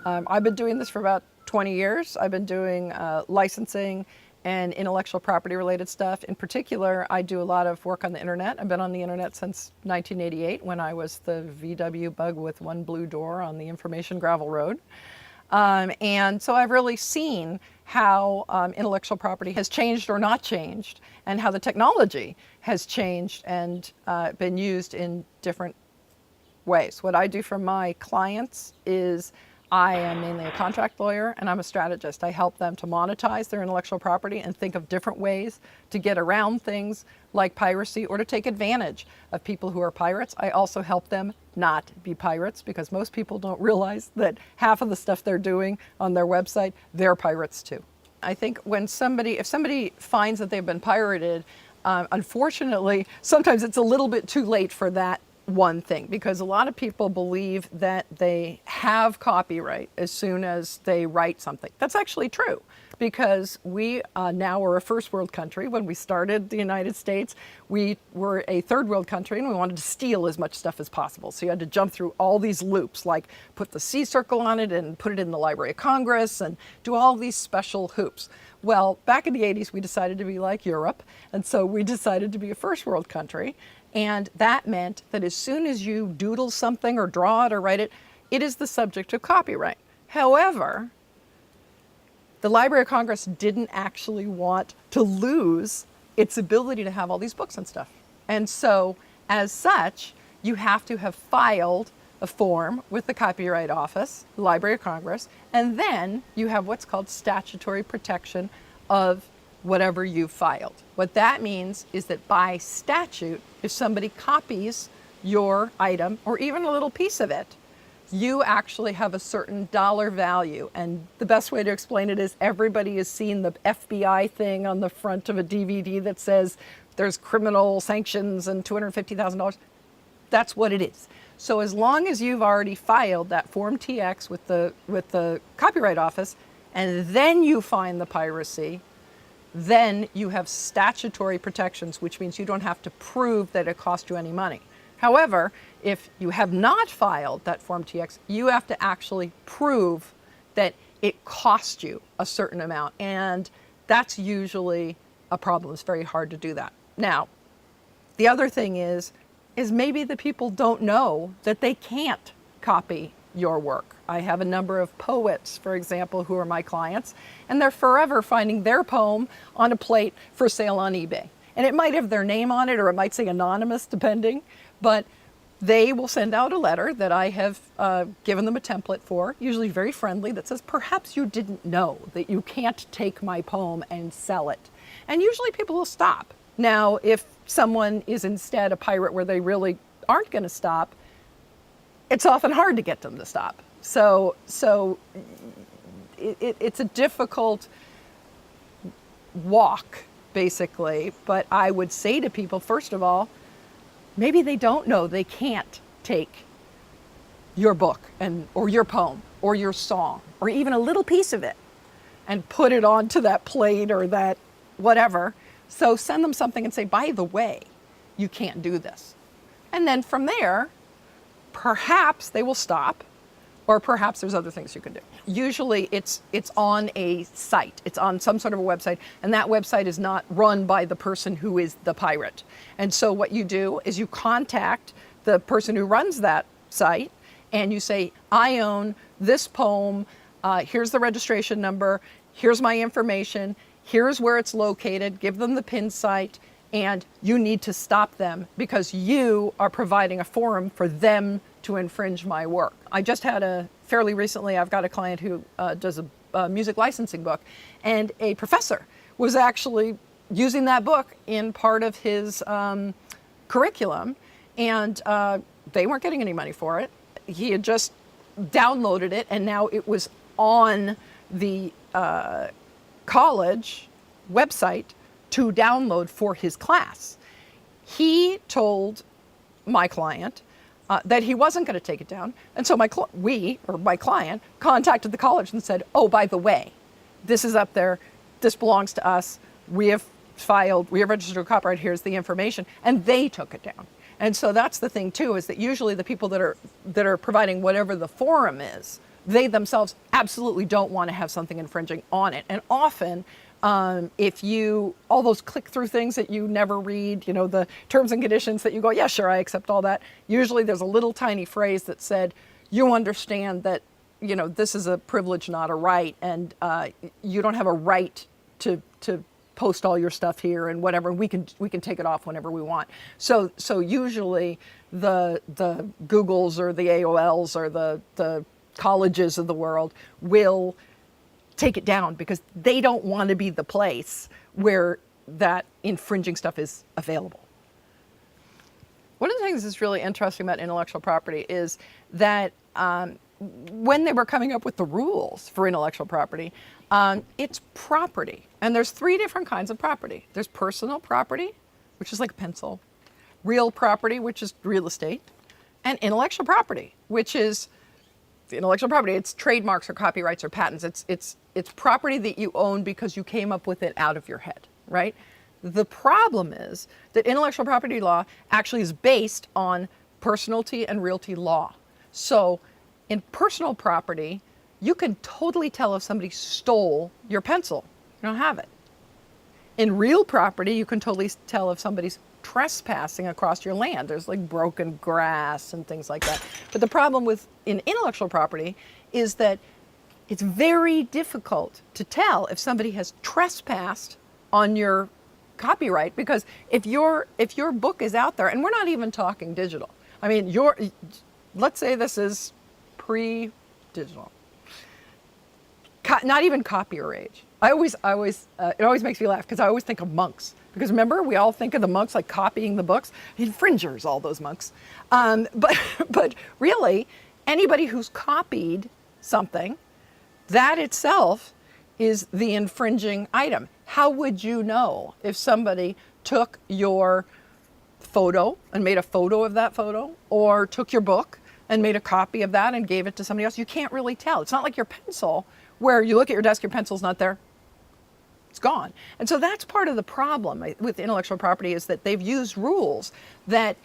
I've been doing this for about 20 years. I've been doing licensing and intellectual property related stuff. In particular, I do a lot of work on the internet. I've been on the internet since 1988 when I was the VW bug with one blue door on the information gravel road. And so I've really seen how intellectual property has changed or not changed, and how the technology has changed and been used in different ways. What I do for my clients is I am mainly a contract lawyer and I'm a strategist. I help them to monetize their intellectual property and think of different ways to get around things like piracy or to take advantage of people who are pirates. I also help them not be pirates, because most people don't realize that half of the stuff they're doing on their website, they're pirates too. I think if somebody finds that they've been pirated, unfortunately, sometimes it's a little bit too late for that one thing, because a lot of people believe that they have copyright as soon as they write something. That's actually true, because we now are a first world country. When we started the United States, we were a third world country and we wanted to steal as much stuff as possible. So you had to jump through all these loops, like put the C circle on it and put it in the Library of Congress and do all these special hoops. Well, back in the 80s, we decided to be like Europe, and so we decided to be a first world country. And that meant that as soon as you doodle something or draw it or write it, it is the subject of copyright. However, the Library of Congress didn't actually want to lose its ability to have all these books and stuff. And so, as such, you have to have filed a form with the Copyright Office, the Library of Congress, and then you have what's called statutory protection of whatever you filed. What that means is that by statute, if somebody copies your item or even a little piece of it, you actually have a certain dollar value. And the best way to explain it is everybody has seen the FBI thing on the front of a DVD that says there's criminal sanctions and $250,000. That's what it is. So as long as you've already filed that Form TX with the Copyright Office, and then you find the piracy, then you have statutory protections, which means you don't have to prove that it cost you any money. However, if you have not filed that Form TX, you have to actually prove that it cost you a certain amount. And that's usually a problem. It's very hard to do that. Now, the other thing is maybe the people don't know that they can't copy your work. I have a number of poets, for example, who are my clients, and they're forever finding their poem on a plate for sale on eBay. And it might have their name on it, or it might say anonymous, depending, but they will send out a letter that I have given them a template for, usually very friendly, that says, perhaps you didn't know that you can't take my poem and sell it. And usually people will stop. Now, if someone is instead a pirate where they really aren't going to stop, it's often hard to get them to stop. So it's a difficult walk, basically. But I would say to people, first of all, maybe they don't know they can't take your book or your poem or your song or even a little piece of it and put it onto that plate or that whatever. So send them something and say, by the way, you can't do this. And then from there, perhaps they will stop, or perhaps there's other things you can do. Usually it's on a site, it's on some sort of a website, and that website is not run by the person who is the pirate. And so what you do is you contact the person who runs that site and you say, I own this poem, here's the registration number, here's my information, here's where it's located, give them the pin site, and you need to stop them because you are providing a forum for them to infringe my work. I just had fairly recently, I've got a client who does a music licensing book, and a professor was actually using that book in part of his curriculum, and they weren't getting any money for it. He had just downloaded it, and now it was on the college website to download for his class. He told my client that he wasn't going to take it down, and so my client contacted the college and said, oh, by the way, this is up there, this belongs to us, we have registered a copyright, here's the information, and they took it down. And so that's the thing too, is that usually the people that are providing whatever the forum is they themselves absolutely don't want to have something infringing on it. And often, if you, all those click-through things that you never read, you know, the terms and conditions that you go, yeah, sure, I accept all that. Usually there's a little tiny phrase that said, you understand that, you know, this is a privilege, not a right, and you don't have a right to post all your stuff here and whatever. We can take it off whenever we want. So usually the Googles or the AOLs or the colleges of the world will take it down because they don't want to be the place where that infringing stuff is available. One of the things that's really interesting about intellectual property is that when they were coming up with the rules for intellectual property, it's property. And there's 3 different kinds of property. There's personal property, which is like a pencil, real property, which is real estate, and intellectual property, which is intellectual property. It's trademarks or copyrights or patents. It's property that you own because you came up with it out of your head, right? The problem is that intellectual property law actually is based on personalty and realty law. So in personal property, you can totally tell if somebody stole your pencil. You don't have it. In real property, you can totally tell if somebody's trespassing across your land. There's like broken grass and things like that. But the problem in intellectual property is that it's very difficult to tell if somebody has trespassed on your copyright, because if your book is out there, and we're not even talking digital. I mean, let's say this is pre-digital. Not even copier age. It always makes me laugh because I always think of monks. Because remember, we all think of the monks like copying the books. Infringers, all those monks. But really, anybody who's copied something, that itself is the infringing item. How would you know if somebody took your photo and made a photo of that photo, or took your book and made a copy of that and gave it to somebody else? You can't really tell. It's not like your pencil, where you look at your desk, your pencil's not there. It's gone. And so that's part of the problem with intellectual property, is that they've used rules that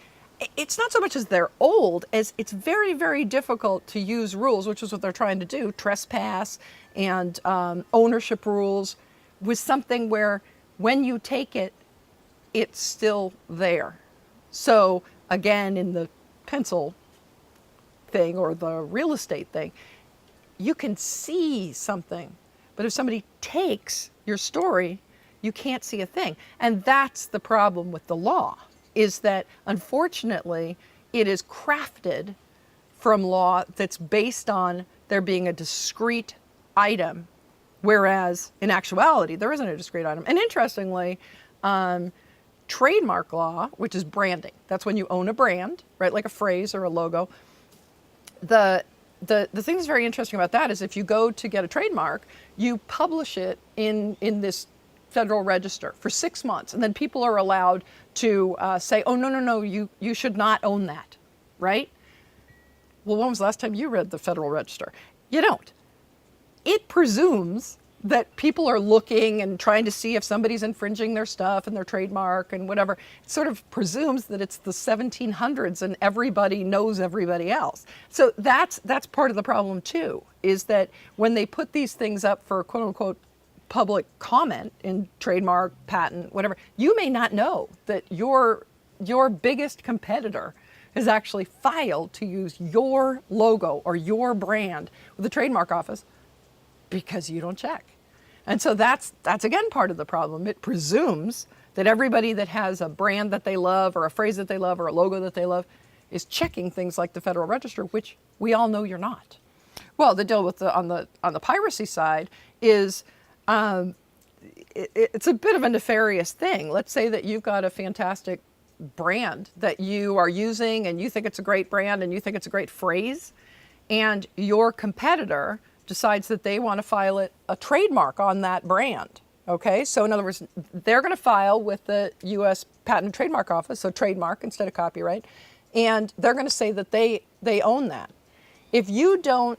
it's not so much as they're old as it's very, very difficult to use rules, which is what they're trying to do, trespass and ownership rules, with something where when you take it, it's still there. So again, in the pencil thing or the real estate thing, you can see something, but if somebody takes your story, you can't see a thing. And that's the problem with the law, is that unfortunately it is crafted from law that's based on there being a discrete item, whereas in actuality there isn't a discrete item. And interestingly, trademark law, which is branding, that's when you own a brand, right, like a phrase or a logo. The thing that's very interesting about that is if you go to get a trademark, you publish it in this Federal Register for 6 months, and then people are allowed to say, oh, no, you should not own that, right? Well, when was the last time you read the Federal Register? You don't. It presumes that people are looking and trying to see if somebody's infringing their stuff and their trademark and whatever. It sort of presumes that it's the 1700s and everybody knows everybody else. So that's part of the problem too, is that when they put these things up for quote unquote public comment in trademark, patent, whatever, you may not know that your biggest competitor has actually filed to use your logo or your brand with the trademark office because you don't check. And so that's again part of the problem. It presumes that everybody that has a brand that they love or a phrase that they love or a logo that they love is checking things like the Federal Register, which we all know you're not. Well, the deal with on the piracy side is it's a bit of a nefarious thing. Let's say that you've got a fantastic brand that you are using and you think it's a great brand and you think it's a great phrase, and your competitor decides that they want to file a trademark on that brand. Okay, so in other words, they're going to file with the U.S. Patent and Trademark Office, so trademark instead of copyright, and they're going to say that they own that. If you don't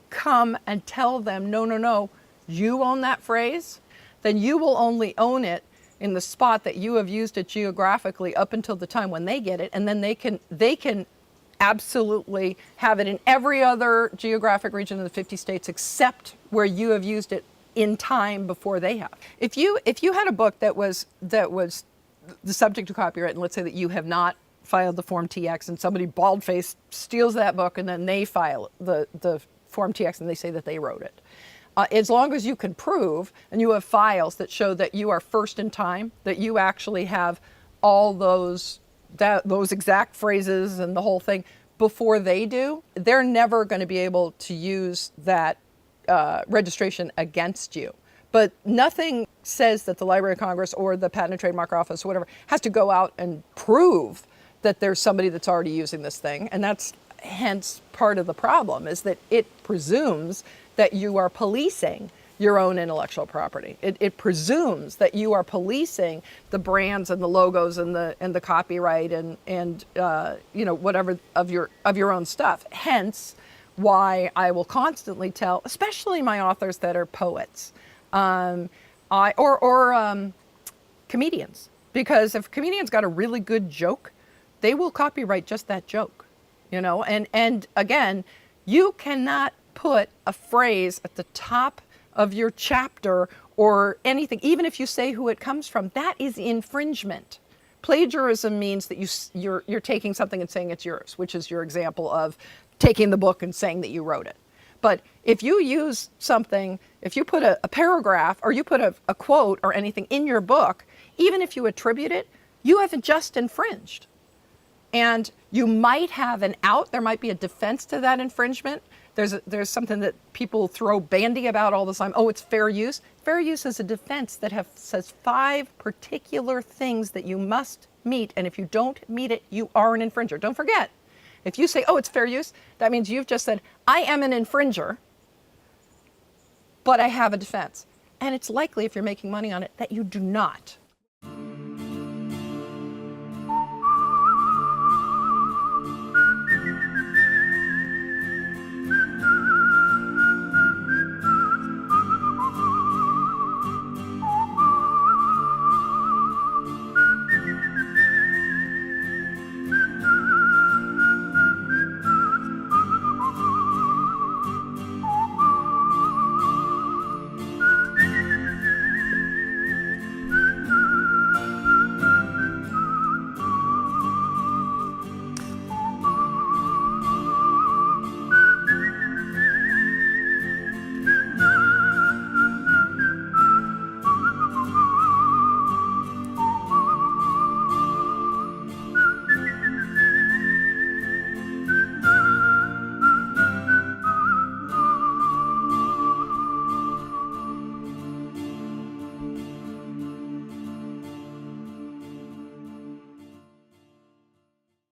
come and tell them, no, you own that phrase, then you will only own it in the spot that you have used it geographically up until the time when they get it, and then they can absolutely have it in every other geographic region of the 50 states except where you have used it in time before they have. If you had a book that was the subject of copyright, and let's say that you have not filed the Form TX, and somebody bald-faced steals that book, and then they file the Form TX, and they say that they wrote it. As long as you can prove, and you have files that show that you are first in time, that you actually have all those exact phrases and the whole thing before they do, they're never going to be able to use that registration against you. But nothing says that the Library of Congress or the Patent and Trademark Office or whatever has to go out and prove that there's somebody that's already using this thing. And that's hence part of the problem, is that it presumes that you are policing your own intellectual property. It presumes that you are policing the brands and the logos and the copyright and whatever of your own stuff. Hence, why I will constantly tell, especially my authors that are poets, or comedians, because if comedians got a really good joke, they will copyright just that joke, And again, you cannot put a phrase at the top of your chapter or anything, even if you say who it comes from. That is infringement. Plagiarism means that you're taking something and saying it's yours, which is your example of taking the book and saying that you wrote it. But if you use something, if you put a paragraph or you put a quote or anything in your book, even if you attribute it, you haven't just infringed. And you might have an out, there might be a defense to that infringement. There's something that people throw bandy about all the time. Oh, it's fair use. Fair use is a defense that says 5 particular things that you must meet. And if you don't meet it, you are an infringer. Don't forget, if you say, oh, it's fair use, that means you've just said, I am an infringer, but I have a defense. And it's likely, if you're making money on it, that you do not.